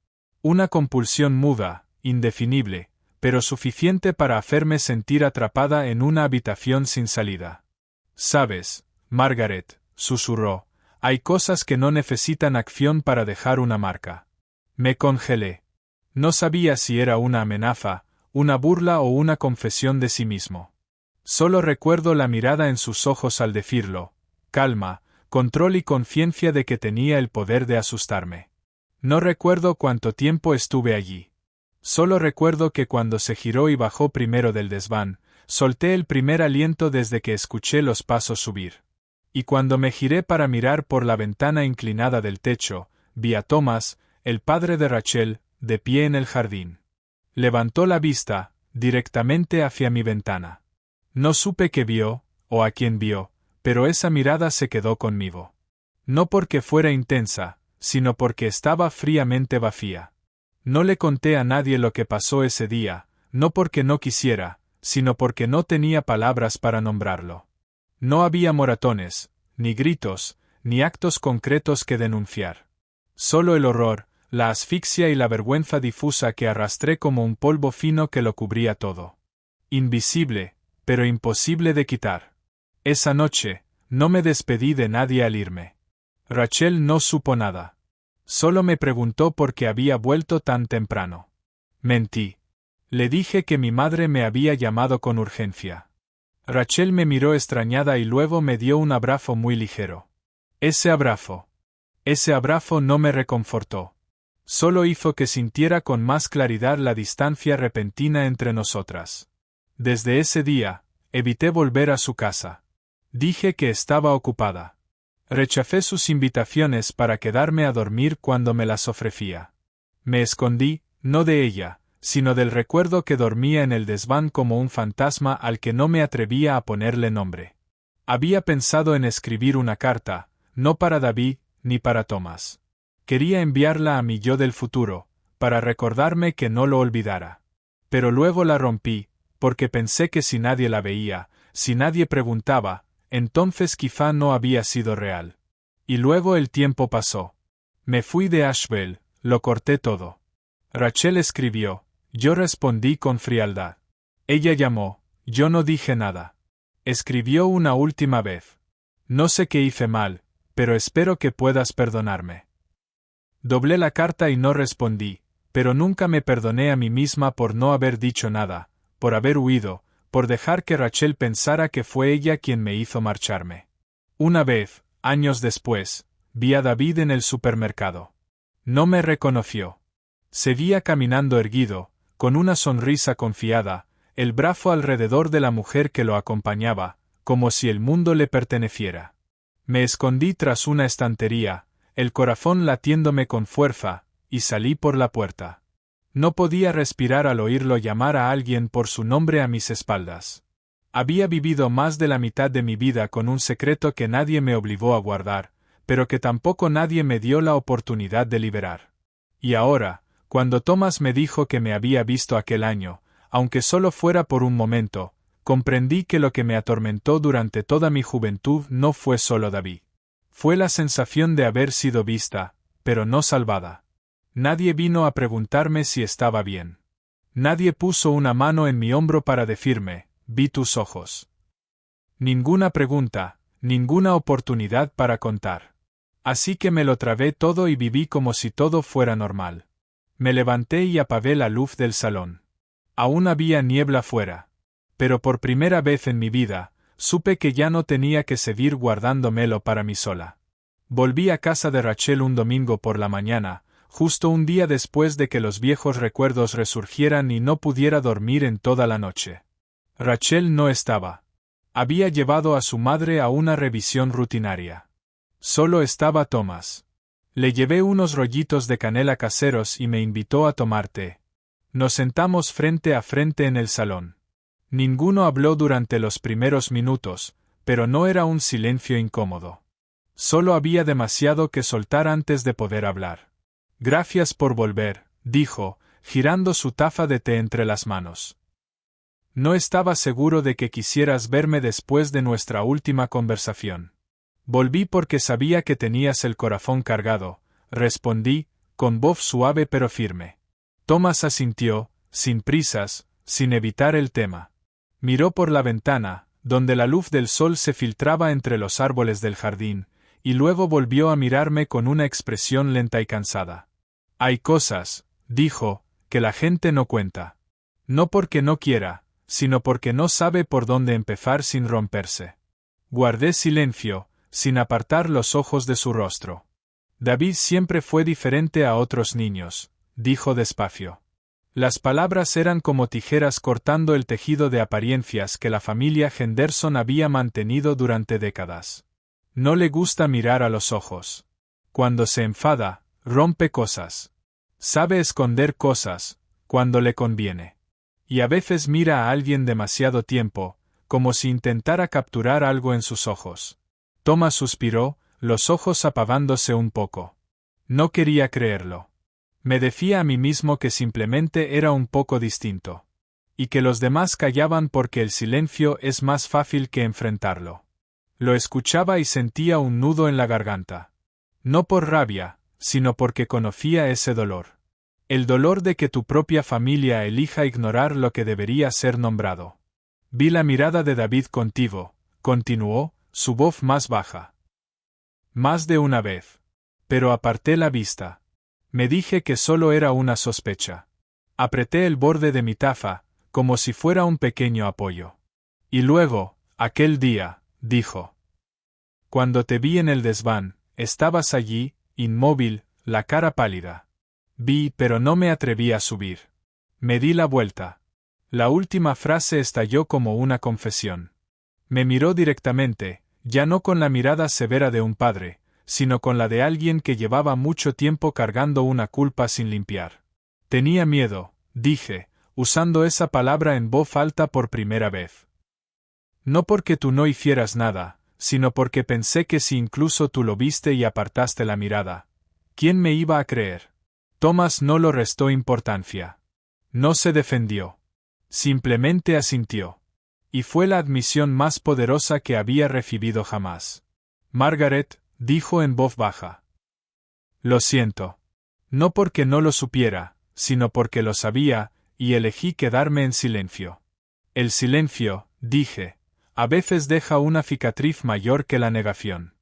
Una compulsión muda, indefinible, pero suficiente para hacerme sentir atrapada en una habitación sin salida. «Sabes, Margaret», susurró, «hay cosas que no necesitan acción para dejar una marca». Me congelé. No sabía si era una amenaza, una burla o una confesión de sí mismo. Solo recuerdo la mirada en sus ojos al decirlo, calma, control y conciencia de que tenía el poder de asustarme. No recuerdo cuánto tiempo estuve allí. Solo recuerdo que cuando se giró y bajó primero del desván, solté el primer aliento desde que escuché los pasos subir. Y cuando me giré para mirar por la ventana inclinada del techo, vi a Thomas, el padre de Rachel, de pie en el jardín. Levantó la vista, directamente hacia mi ventana. No supe qué vio, o a quién vio, pero esa mirada se quedó conmigo. No porque fuera intensa, sino porque estaba fríamente vacía. No le conté a nadie lo que pasó ese día, no porque no quisiera, sino porque no tenía palabras para nombrarlo. No había moratones, ni gritos, ni actos concretos que denunciar. Solo el horror, la asfixia y la vergüenza difusa que arrastré como un polvo fino que lo cubría todo. Invisible, pero imposible de quitar. Esa noche, no me despedí de nadie al irme. Rachel no supo nada. Solo me preguntó por qué había vuelto tan temprano. Mentí. Le dije que mi madre me había llamado con urgencia. Rachel me miró extrañada y luego me dio un abrazo muy ligero. Ese abrazo no me reconfortó. Solo hizo que sintiera con más claridad la distancia repentina entre nosotras. Desde ese día, evité volver a su casa. Dije que estaba ocupada. Rechacé sus invitaciones para quedarme a dormir cuando me las ofrecía. Me escondí, no de ella, sino del recuerdo que dormía en el desván como un fantasma al que no me atrevía a ponerle nombre. Había pensado en escribir una carta, no para David, ni para Thomas. Quería enviarla a mi yo del futuro, para recordarme que no lo olvidara. Pero luego la rompí, porque pensé que si nadie la veía, si nadie preguntaba, entonces quizá no había sido real. Y luego el tiempo pasó. Me fui de Asheville, lo corté todo. Rachel escribió, yo respondí con frialdad. Ella llamó, yo no dije nada. Escribió una última vez. No sé qué hice mal, pero espero que puedas perdonarme. Doblé la carta y no respondí, pero nunca me perdoné a mí misma por no haber dicho nada, por haber huido, por dejar que Rachel pensara que fue ella quien me hizo marcharme. Una vez, años después, vi a David en el supermercado. No me reconoció. Seguía caminando erguido, con una sonrisa confiada, el brazo alrededor de la mujer que lo acompañaba, como si el mundo le perteneciera. Me escondí tras una estantería, el corazón latiéndome con fuerza, y salí por la puerta. No podía respirar al oírlo llamar a alguien por su nombre a mis espaldas. Había vivido más de la mitad de mi vida con un secreto que nadie me obligó a guardar, pero que tampoco nadie me dio la oportunidad de liberar. Y ahora, cuando Thomas me dijo que me había visto aquel año, aunque solo fuera por un momento, comprendí que lo que me atormentó durante toda mi juventud no fue solo David. Fue la sensación de haber sido vista, pero no salvada. Nadie vino a preguntarme si estaba bien. Nadie puso una mano en mi hombro para decirme, vi tus ojos. Ninguna pregunta, ninguna oportunidad para contar. Así que me lo trabé todo y viví como si todo fuera normal. Me levanté y apagué la luz del salón. Aún había niebla fuera. Pero por primera vez en mi vida, supe que ya no tenía que seguir guardándomelo para mí sola. Volví a casa de Rachel un domingo por la mañana, justo un día después de que los viejos recuerdos resurgieran y no pudiera dormir en toda la noche. Rachel no estaba. Había llevado a su madre a una revisión rutinaria. Solo estaba Thomas. Le llevé unos rollitos de canela caseros y me invitó a tomar té. Nos sentamos frente a frente en el salón. Ninguno habló durante los primeros minutos, pero no era un silencio incómodo. Solo había demasiado que soltar antes de poder hablar. Gracias por volver, dijo, girando su taza de té entre las manos. No estaba seguro de que quisieras verme después de nuestra última conversación. Volví porque sabía que tenías el corazón cargado, respondí, con voz suave pero firme. Thomas asintió, sin prisas, sin evitar el tema. Miró por la ventana, donde la luz del sol se filtraba entre los árboles del jardín, y luego volvió a mirarme con una expresión lenta y cansada. Hay cosas, dijo, que la gente no cuenta. No porque no quiera, sino porque no sabe por dónde empezar sin romperse. Guardé silencio, sin apartar los ojos de su rostro. David siempre fue diferente a otros niños, dijo despacio. Las palabras eran como tijeras cortando el tejido de apariencias que la familia Henderson había mantenido durante décadas. No le gusta mirar a los ojos. Cuando se enfada, rompe cosas. Sabe esconder cosas, cuando le conviene. Y a veces mira a alguien demasiado tiempo, como si intentara capturar algo en sus ojos. Thomas suspiró, los ojos apagándose un poco. No quería creerlo. Me decía a mí mismo que simplemente era un poco distinto. Y que los demás callaban porque el silencio es más fácil que enfrentarlo. Lo escuchaba y sentía un nudo en la garganta. No por rabia, sino porque conocía ese dolor. El dolor de que tu propia familia elija ignorar lo que debería ser nombrado. Vi la mirada de David contigo, continuó, su voz más baja. Más de una vez. Pero aparté la vista. Me dije que solo era una sospecha. Apreté el borde de mi taza, como si fuera un pequeño apoyo. Y luego, aquel día, dijo. Cuando te vi en el desván, estabas allí, inmóvil, la cara pálida. Vi, pero no me atreví a subir. Me di la vuelta. La última frase estalló como una confesión. Me miró directamente, ya no con la mirada severa de un padre, sino con la de alguien que llevaba mucho tiempo cargando una culpa sin limpiar. Tenía miedo, dije, usando esa palabra en voz alta por primera vez. No porque tú no hicieras nada, sino porque pensé que si incluso tú lo viste y apartaste la mirada, ¿quién me iba a creer? Thomas no lo restó importancia. No se defendió. Simplemente asintió. Y fue la admisión más poderosa que había recibido jamás. Margaret, dijo en voz baja. Lo siento. No porque no lo supiera, sino porque lo sabía, y elegí quedarme en silencio. El silencio, dije, a veces deja una cicatriz mayor que la negación.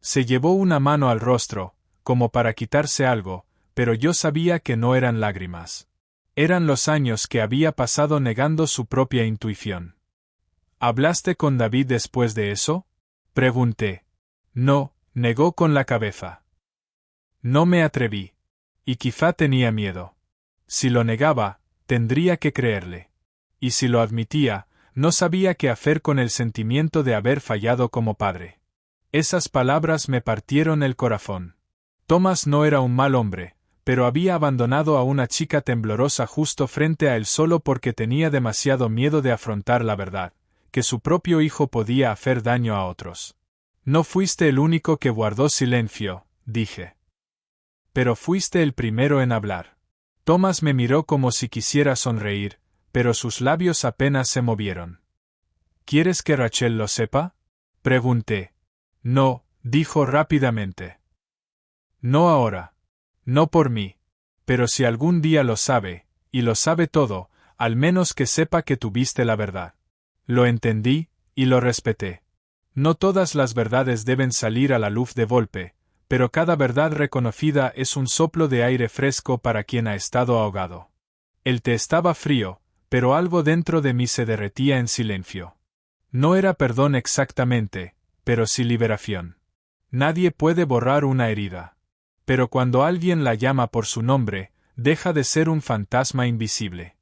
Se llevó una mano al rostro, como para quitarse algo, pero yo sabía que no eran lágrimas. Eran los años que había pasado negando su propia intuición. ¿Hablaste con David después de eso? Pregunté. No, negó con la cabeza. No me atreví. Y quizá tenía miedo. Si lo negaba, tendría que creerle. Y si lo admitía, no sabía qué hacer con el sentimiento de haber fallado como padre. Esas palabras me partieron el corazón. Thomas no era un mal hombre, pero había abandonado a una chica temblorosa justo frente a él solo porque tenía demasiado miedo de afrontar la verdad, que su propio hijo podía hacer daño a otros. No fuiste el único que guardó silencio, dije. Pero fuiste el primero en hablar. Thomas me miró como si quisiera sonreír, pero sus labios apenas se movieron. ¿Quieres que Rachel lo sepa? Pregunté. No, dijo rápidamente. No ahora. No por mí. Pero si algún día lo sabe, y lo sabe todo, al menos que sepa que tuviste la verdad. Lo entendí, y lo respeté. No todas las verdades deben salir a la luz de golpe, pero cada verdad reconocida es un soplo de aire fresco para quien ha estado ahogado. El té estaba frío, pero algo dentro de mí se derretía en silencio. No era perdón exactamente, pero sí liberación. Nadie puede borrar una herida. Pero cuando alguien la llama por su nombre, deja de ser un fantasma invisible.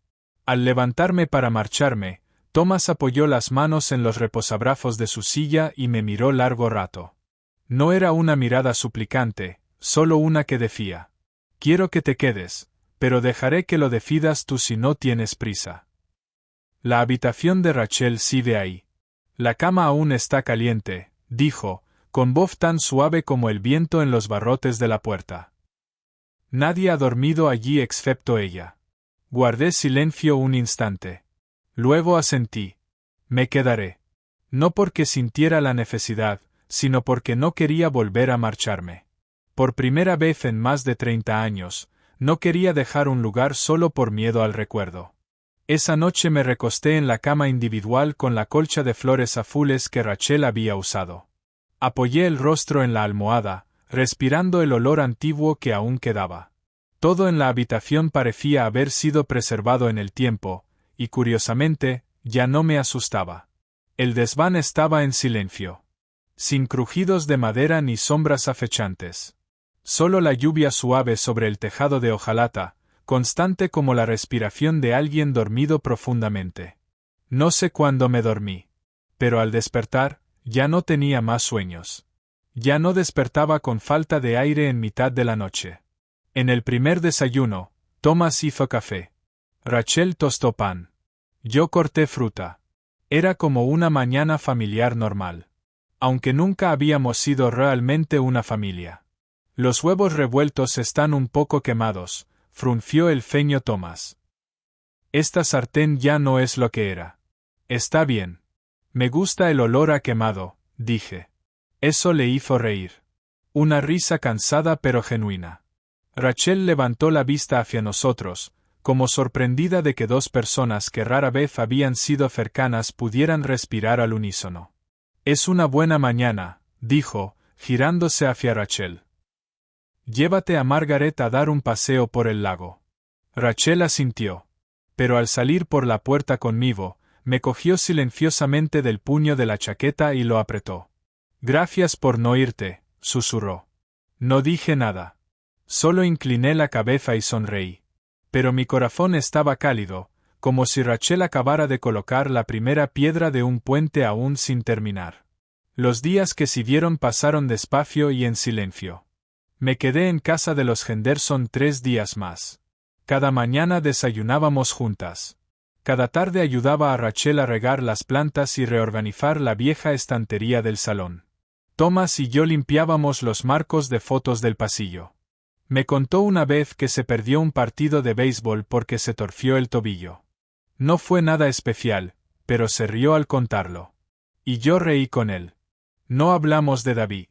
Al levantarme para marcharme, Thomas apoyó las manos en los reposabrazos de su silla y me miró largo rato. No era una mirada suplicante, solo una que decía: quiero que te quedes, pero dejaré que lo decidas tú si no tienes prisa. La habitación de Rachel sigue ahí. La cama aún está caliente, dijo, con voz tan suave como el viento en los barrotes de la puerta. Nadie ha dormido allí excepto ella. Guardé silencio un instante. Luego asentí. Me quedaré. No porque sintiera la necesidad, sino porque no quería volver a marcharme. Por primera vez en más de 30 años, no quería dejar un lugar solo por miedo al recuerdo. Esa noche me recosté en la cama individual con la colcha de flores azules que Rachel había usado. Apoyé el rostro en la almohada, respirando el olor antiguo que aún quedaba. Todo en la habitación parecía haber sido preservado en el tiempo, y curiosamente, ya no me asustaba. El desván estaba en silencio. Sin crujidos de madera ni sombras acechantes. Solo la lluvia suave sobre el tejado de hojalata, constante como la respiración de alguien dormido profundamente. No sé cuándo me dormí. Pero al despertar, ya no tenía más sueños. Ya no despertaba con falta de aire en mitad de la noche. En el primer desayuno, Thomas hizo café. Rachel tostó pan. Yo corté fruta. Era como una mañana familiar normal. Aunque nunca habíamos sido realmente una familia. Los huevos revueltos están un poco quemados, frunció el ceño Thomas. Esta sartén ya no es lo que era. Está bien. Me gusta el olor a quemado, dije. Eso le hizo reír. Una risa cansada pero genuina. Rachel levantó la vista hacia nosotros, como sorprendida de que dos personas que rara vez habían sido cercanas pudieran respirar al unísono. Es una buena mañana, dijo, girándose hacia Rachel. Llévate a Margaret a dar un paseo por el lago. Rachel asintió. Pero al salir por la puerta conmigo, me cogió silenciosamente del puño de la chaqueta y lo apretó. Gracias por no irte, susurró. No dije nada. Solo incliné la cabeza y sonreí. Pero mi corazón estaba cálido, como si Rachel acabara de colocar la primera piedra de un puente aún sin terminar. Los días que siguieron pasaron despacio y en silencio. Me quedé en casa de los Henderson 3 días más. Cada mañana desayunábamos juntas. Cada tarde ayudaba a Rachel a regar las plantas y reorganizar la vieja estantería del salón. Thomas y yo limpiábamos los marcos de fotos del pasillo. Me contó una vez que se perdió un partido de béisbol porque se torció el tobillo. No fue nada especial, pero se rió al contarlo. Y yo reí con él. No hablamos de David.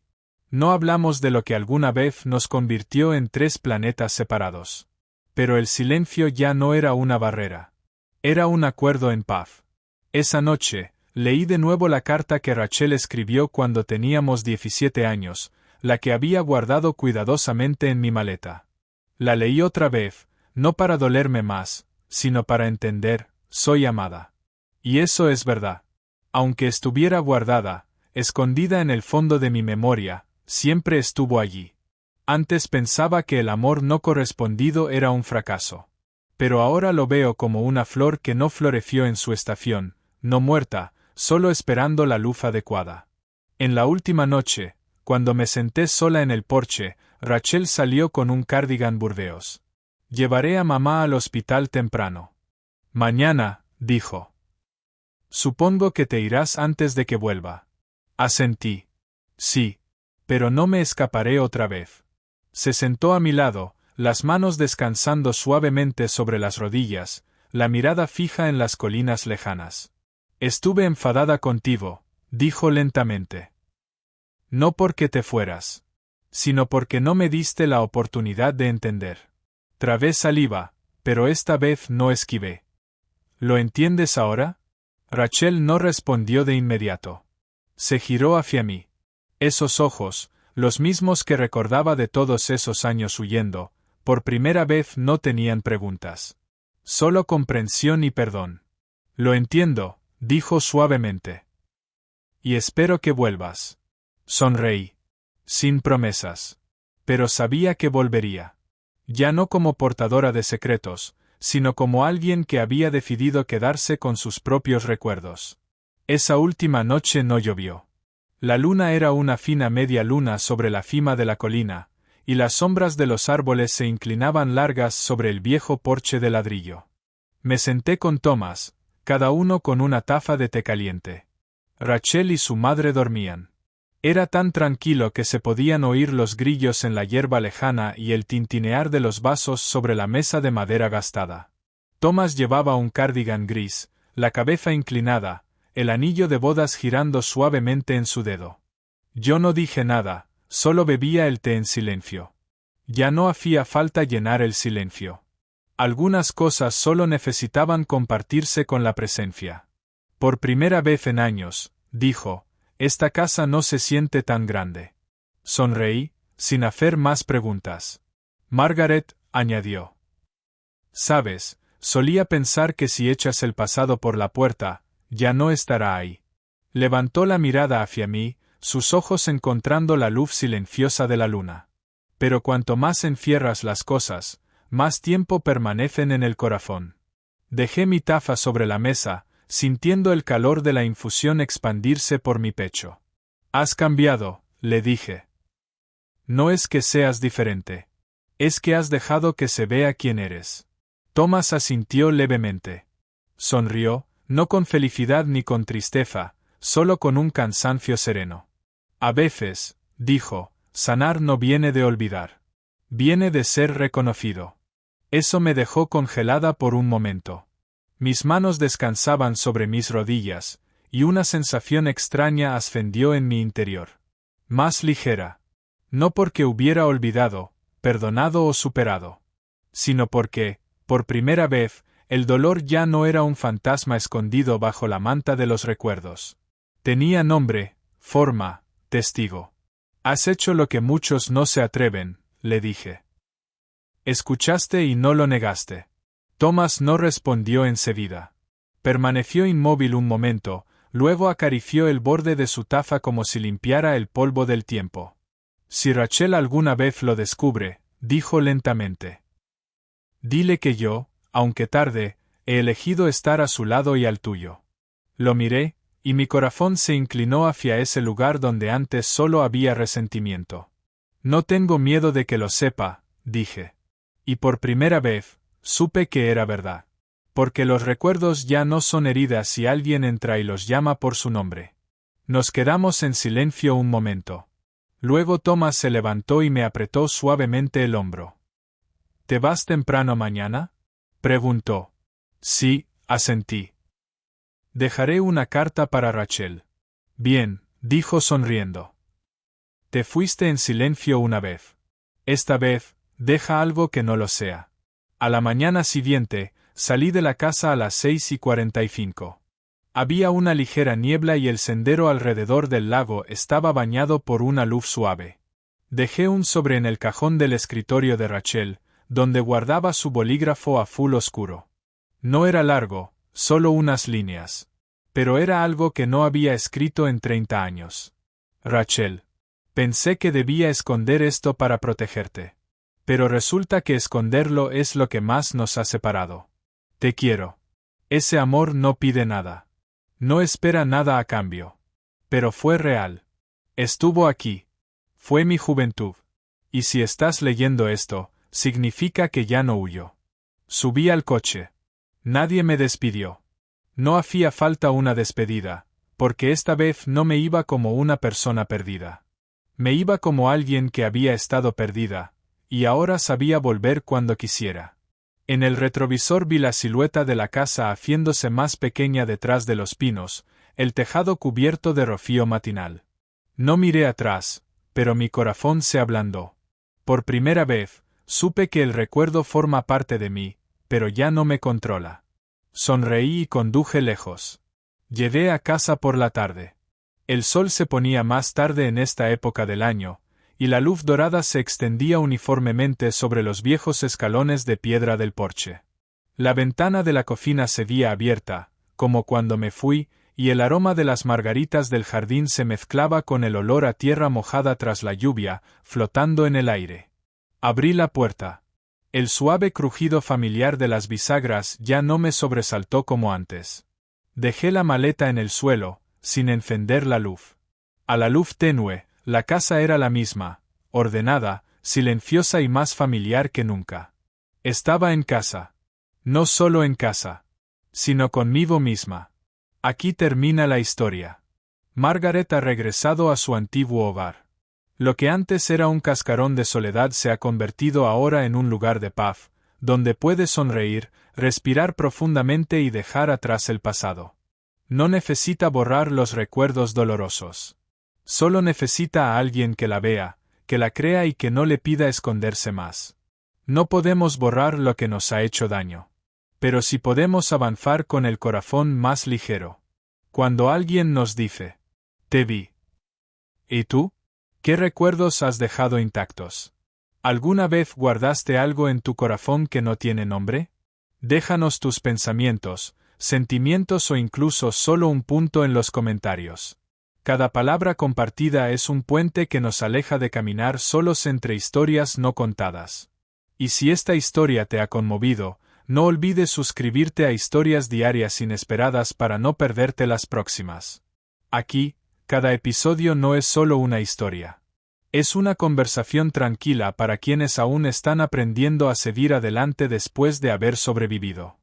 No hablamos de lo que alguna vez nos convirtió en 3 planetas separados. Pero el silencio ya no era una barrera. Era un acuerdo en paz. Esa noche, leí de nuevo la carta que Rachel escribió cuando teníamos 17 años, la que había guardado cuidadosamente en mi maleta. La leí otra vez, no para dolerme más, sino para entender, soy amada. Y eso es verdad. Aunque estuviera guardada, escondida en el fondo de mi memoria, siempre estuvo allí. Antes pensaba que el amor no correspondido era un fracaso. Pero ahora lo veo como una flor que no floreció en su estación, no muerta, solo esperando la luz adecuada. En la última noche, cuando me senté sola en el porche, Rachel salió con un cardigan burdeos. Llevaré a mamá al hospital temprano. Mañana, dijo. Supongo que te irás antes de que vuelva. Asentí. Sí. Pero no me escaparé otra vez. Se sentó a mi lado, las manos descansando suavemente sobre las rodillas, la mirada fija en las colinas lejanas. Estuve enfadada contigo, dijo lentamente. No porque te fueras, sino porque no me diste la oportunidad de entender. Trabé saliva, pero esta vez no esquivé. ¿Lo entiendes ahora? Rachel no respondió de inmediato. Se giró hacia mí. Esos ojos, los mismos que recordaba de todos esos años huyendo, por primera vez no tenían preguntas. Solo comprensión y perdón. Lo entiendo, dijo suavemente. Y espero que vuelvas. Sonreí. Sin promesas. Pero sabía que volvería. Ya no como portadora de secretos, sino como alguien que había decidido quedarse con sus propios recuerdos. Esa última noche no llovió. La luna era una fina media luna sobre la cima de la colina, y las sombras de los árboles se inclinaban largas sobre el viejo porche de ladrillo. Me senté con Thomas, cada uno con una taza de té caliente. Rachel y su madre dormían. Era tan tranquilo que se podían oír los grillos en la hierba lejana y el tintinear de los vasos sobre la mesa de madera gastada. Thomas llevaba un cardigan gris, la cabeza inclinada, el anillo de bodas girando suavemente en su dedo. Yo no dije nada, solo bebía el té en silencio. Ya no hacía falta llenar el silencio. Algunas cosas solo necesitaban compartirse con la presencia. Por primera vez en años, dijo, esta casa no se siente tan grande. Sonreí, sin hacer más preguntas. Margaret, añadió. Sabes, solía pensar que si echas el pasado por la puerta, ya no estará ahí. Levantó la mirada hacia mí, sus ojos encontrando la luz silenciosa de la luna. Pero cuanto más encierras las cosas, más tiempo permanecen en el corazón. Dejé mi taza sobre la mesa, sintiendo el calor de la infusión expandirse por mi pecho. Has cambiado, le dije. No es que seas diferente. Es que has dejado que se vea quién eres. Thomas asintió levemente. Sonrió, no con felicidad ni con tristeza, solo con un cansancio sereno. A veces, dijo, sanar no viene de olvidar. Viene de ser reconocido. Eso me dejó congelada por un momento. Mis manos descansaban sobre mis rodillas, y una sensación extraña ascendió en mi interior. Más ligera. No porque hubiera olvidado, perdonado o superado, sino porque, por primera vez, el dolor ya no era un fantasma escondido bajo la manta de los recuerdos. Tenía nombre, forma, testigo. Has hecho lo que muchos no se atreven, le dije. Escuchaste y no lo negaste. Thomas no respondió enseguida. Permaneció inmóvil un momento, luego acarició el borde de su taza como si limpiara el polvo del tiempo. Si Rachel alguna vez lo descubre, dijo lentamente. Dile que yo, aunque tarde, He elegido estar a su lado y al tuyo. Lo miré, y mi corazón se inclinó hacia ese lugar donde antes solo había resentimiento. No tengo miedo de que lo sepa, dije. Y por primera vez, supe que era verdad. Porque los recuerdos ya no son heridas si alguien entra y los llama por su nombre. Nos quedamos en silencio un momento. Luego Thomas se levantó y me apretó suavemente el hombro. ¿Te vas temprano mañana?, preguntó. Sí, asentí. Dejaré una carta para Rachel. Bien, dijo sonriendo. Te fuiste en silencio una vez. Esta vez, deja algo que no lo sea. A la mañana siguiente, salí de la casa a las 6:45. Había una ligera niebla y el sendero alrededor del lago estaba bañado por una luz suave. Dejé un sobre en el cajón del escritorio de Rachel, donde guardaba su bolígrafo azul oscuro. No era largo, solo unas líneas. Pero era algo que no había escrito en 30 años. Rachel. Pensé que debía esconder esto para protegerte. Pero resulta que esconderlo es lo que más nos ha separado. Te quiero. Ese amor no pide nada. No espera nada a cambio. Pero fue real. Estuvo aquí. Fue mi juventud. Y si estás leyendo esto, significa que ya no huyo. Subí al coche. Nadie me despidió. No hacía falta una despedida, porque esta vez no me iba como una persona perdida. Me iba como alguien que había estado perdida, y ahora sabía volver cuando quisiera. En el retrovisor vi la silueta de la casa haciéndose más pequeña detrás de los pinos, el tejado cubierto de rocío matinal. No miré atrás, pero mi corazón se ablandó. Por primera vez, supe que el recuerdo forma parte de mí, pero ya no me controla. Sonreí y conduje lejos. Llegué a casa por la tarde. El sol se ponía más tarde en esta época del año, y la luz dorada se extendía uniformemente sobre los viejos escalones de piedra del porche. La ventana de la cocina seguía abierta, como cuando me fui, y el aroma de las margaritas del jardín se mezclaba con el olor a tierra mojada tras la lluvia, flotando en el aire. Abrí la puerta. El suave crujido familiar de las bisagras ya no me sobresaltó como antes. Dejé la maleta en el suelo, sin encender la luz. A la luz tenue, la casa era la misma, ordenada, silenciosa y más familiar que nunca. Estaba en casa. No solo en casa, sino conmigo misma. Aquí termina la historia. Margaret ha regresado a su antiguo hogar. Lo que antes era un cascarón de soledad se ha convertido ahora en un lugar de paz, donde puede sonreír, respirar profundamente y dejar atrás el pasado. No necesita borrar los recuerdos dolorosos. Solo necesita a alguien que la vea, que la crea y que no le pida esconderse más. No podemos borrar lo que nos ha hecho daño. Pero sí podemos avanzar con el corazón más ligero. Cuando alguien nos dice, te vi. ¿Y tú? ¿Qué recuerdos has dejado intactos? ¿Alguna vez guardaste algo en tu corazón que no tiene nombre? Déjanos tus pensamientos, sentimientos o incluso solo un punto en los comentarios. Cada palabra compartida es un puente que nos aleja de caminar solos entre historias no contadas. Y si esta historia te ha conmovido, no olvides suscribirte a Historias Diarias Inesperadas para no perderte las próximas. Aquí, cada episodio no es solo una historia. Es una conversación tranquila para quienes aún están aprendiendo a seguir adelante después de haber sobrevivido.